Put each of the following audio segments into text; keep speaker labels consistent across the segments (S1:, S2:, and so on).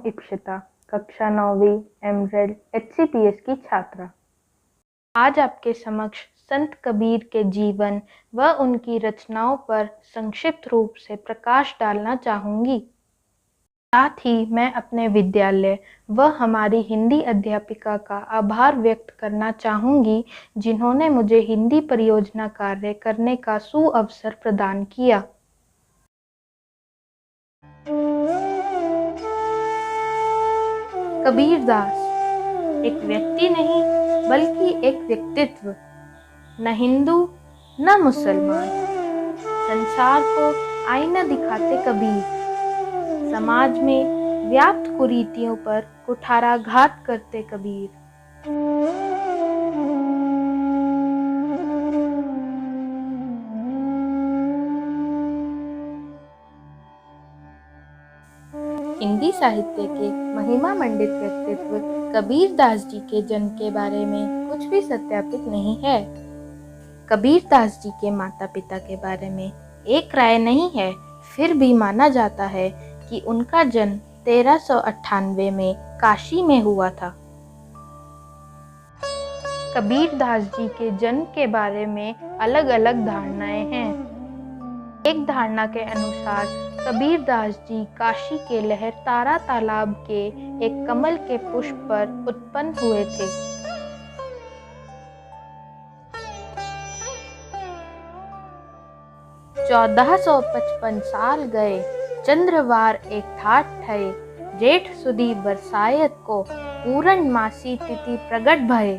S1: इप्सिता, कक्षा 9वीं, एमरेल, HCPS की छात्रा। आज आपके समक्ष संत कबीर के जीवन व उनकी रचनाओं पर संक्षिप्त रूप से प्रकाश डालना चाहूँगी। साथ ही मैं अपने विद्यालय व हमारी हिंदी अध्यापिका का आभार व्यक्त करना चाहूँगी, जिन्होंने मुझे हिंदी परियोजना कार्य करने का सुअवसर प्रदान किया। कबीरदास एक व्यक्ति नहीं बल्कि एक व्यक्तित्व, न हिंदू न मुसलमान, संसार को आईना दिखाते कबीर, समाज में व्याप्त कुरीतियों पर कुठाराघात करते कबीर। हिंदी साहित्य के महिमा मंडित व्यक्तित्व कबीरदास जी के जन्म के बारे में कुछ भी सत्यापित नहीं है। कबीरदास जी के माता पिता के बारे में एक राय नहीं है, फिर भी माना जाता है कि उनका जन्म 1398 में काशी में हुआ था। कबीरदास जी के जन्म के बारे में अलग अलग धारणाएं हैं। एक धारणा के अनुसार कबीरदास जी काशी के लहरतारा तालाब के एक कमल के पुष्प पर उत्पन्न हुए थे। चौदह 1455 साल गए, चंद्रवार एक ठाठ ठए, जेठ सुदी बरसायत को, पूरण मासी तिथि प्रगट भये।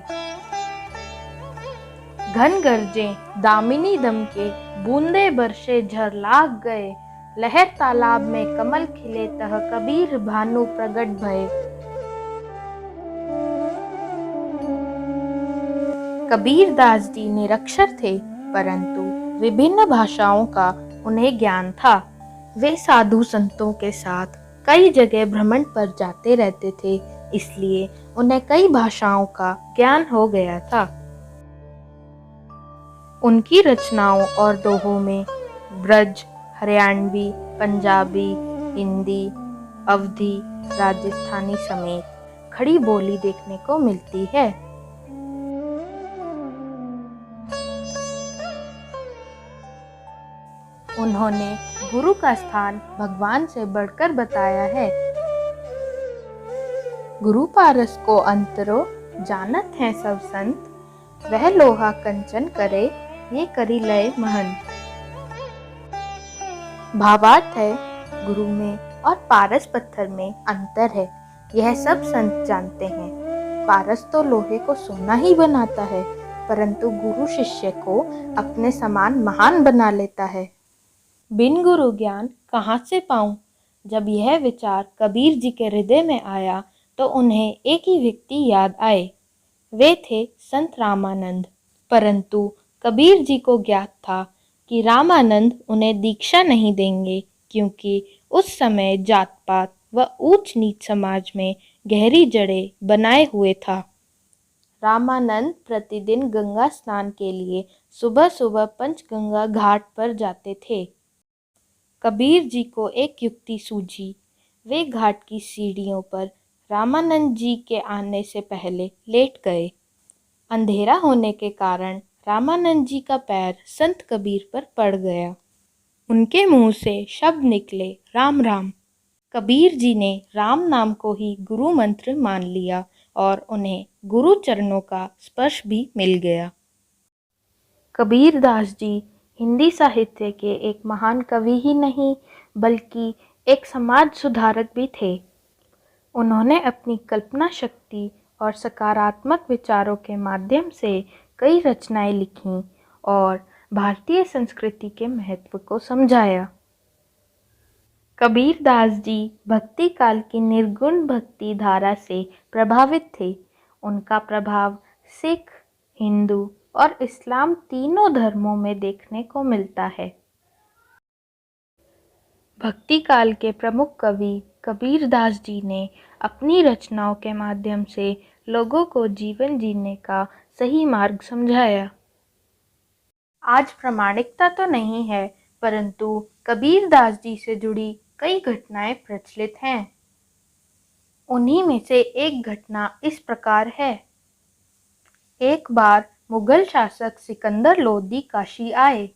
S1: घन गरजे दामिनी दम के, बूंदे बरसे झर लाग गए, लहर तालाब में कमल खिले तह कबीर भानु प्रगट भये। कबीरदास जी निरक्षर थे, परंतु विभिन्न भाषाओं का उन्हें ज्ञान था। वे साधु संतों के साथ कई जगह भ्रमण पर जाते रहते थे, इसलिए उन्हें कई भाषाओं का ज्ञान हो गया था। उनकी रचनाओं और दोहों में ब्रज, हरियाणवी, पंजाबी, हिंदी, अवधी, राजस्थानी समेत खड़ी बोली देखने को मिलती है। उन्होंने गुरु का स्थान भगवान से बढ़कर बताया है। गुरु पारस को अंतरो, जानत हैं सब संत, वह लोहा कंचन करे, ये करी लय महन। भावार्थ है, गुरु में और पारस पत्थर में अंतर है, यह सब संत जानते हैं। पारस तो लोहे को सोना ही बनाता है, परंतु गुरु शिष्य को अपने समान महान बना लेता है। बिन गुरु ज्ञान कहाँ से पाऊं? जब यह विचार कबीर जी के हृदय में आया तो उन्हें एक ही व्यक्ति याद आए, वे थे संत रामानंद। परंतु कबीर जी को ज्ञात था कि रामानंद उन्हें दीक्षा नहीं देंगे, क्योंकि उस समय जात पात व ऊंच नीच समाज में गहरी जड़ें बनाए हुए था। रामानंद प्रतिदिन गंगा स्नान के लिए सुबह सुबह पंचगंगा घाट पर जाते थे। कबीर जी को एक युक्ति सूझी। वे घाट की सीढ़ियों पर रामानंद जी के आने से पहले लेट गए। अंधेरा होने के कारण रामानंद जी का पैर संत कबीर पर पड़ गया। उनके मुंह से शब्द निकले, राम राम। कबीर जी ने राम नाम को ही गुरु मंत्र मान लिया और उन्हें गुरु चरणों का स्पर्श भी मिल गया। कबीरदास जी हिंदी साहित्य के एक महान कवि ही नहीं बल्कि एक समाज सुधारक भी थे। उन्होंने अपनी कल्पना शक्ति और सकारात्मक विचारों के माध्यम से कई रचनाएं लिखीं और भारतीय संस्कृति के महत्व को समझाया। कबीरदास जी भक्ति काल की निर्गुण भक्ति धारा से प्रभावित थे। उनका प्रभाव सिख, हिंदू और इस्लाम तीनों धर्मों में देखने को मिलता है। भक्ति काल के प्रमुख कवि कबीरदास जी ने अपनी रचनाओं के माध्यम से लोगों को जीवन जीने का सही मार्ग समझाया। आज प्रामाणिकता तो नहीं है, परंतु कबीरदास जी से जुड़ी कई घटनाएं प्रचलित हैं। उन्हीं में से एक घटना इस प्रकार है। एक बार मुगल शासक सिकंदर लोदी काशी आए।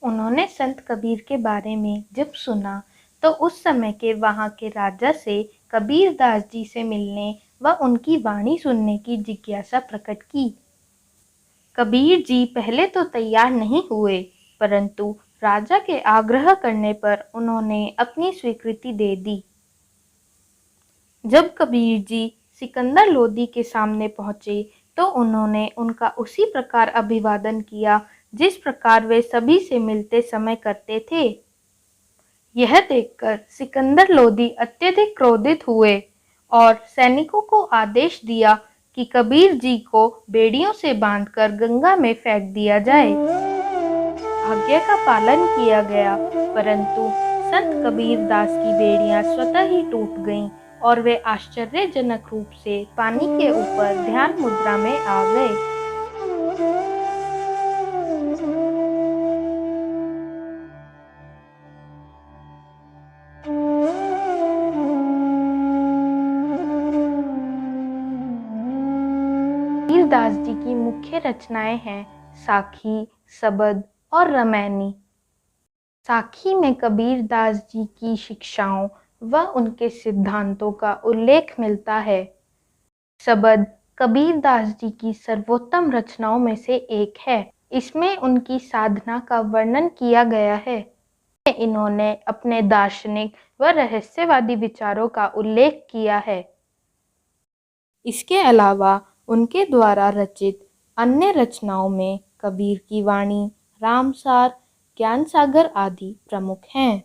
S1: उन्होंने संत कबीर के बारे में जब सुना तो उस समय के वहाँ के राजा से कबीर दास जी से मिलने व उनकी वाणी सुनने की जिज्ञासा प्रकट की। कबीर जी पहले तो तैयार नहीं हुए, परंतु राजा के आग्रह करने पर उन्होंने अपनी स्वीकृति दे दी। जब कबीर जी सिकंदर लोदी के सामने पहुंचे तो उन्होंने उनका उसी प्रकार अभिवादन किया जिस प्रकार वे सभी से मिलते समय करते थे। यह देखकर सिकंदर लोदी अत्यधिक क्रोधित हुए और सैनिकों को आदेश दिया कि कबीर जी को बेड़ियों से बांधकर गंगा में फेंक दिया जाए। आज्ञा का पालन किया गया, परंतु संत कबीर दास की बेड़ियां स्वतः ही टूट गईं और वे आश्चर्यजनक रूप से पानी के ऊपर ध्यान मुद्रा में आ गए। कबीर दास जी की मुख्य रचनाएं हैं साखी, सबद और रमैनी। साखी में कबीर दास जी की शिक्षाओं व उनके सिद्धांतों का उल्लेख मिलता है। सबद कबीर दास जी की सर्वोत्तम रचनाओं में से एक है। इसमें उनकी साधना का वर्णन किया गया है। इन्होंने अपने दार्शनिक व रहस्यवादी विचारों का उल्लेख किया है। इसके अलावा उनके द्वारा रचित अन्य रचनाओं में कबीर की वाणी, रामसार, ज्ञान सागर आदि प्रमुख हैं।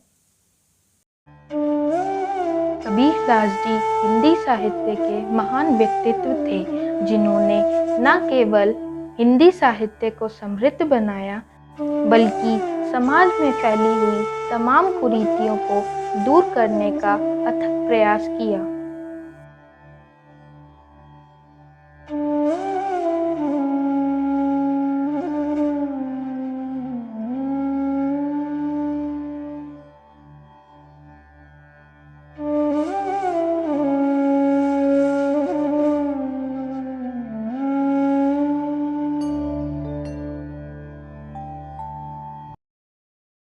S1: कबीर दास जी हिंदी साहित्य के महान व्यक्तित्व थे, जिन्होंने न केवल हिंदी साहित्य को समृद्ध बनाया, बल्कि समाज में फैली हुई तमाम कुरीतियों को दूर करने का अथक प्रयास किया।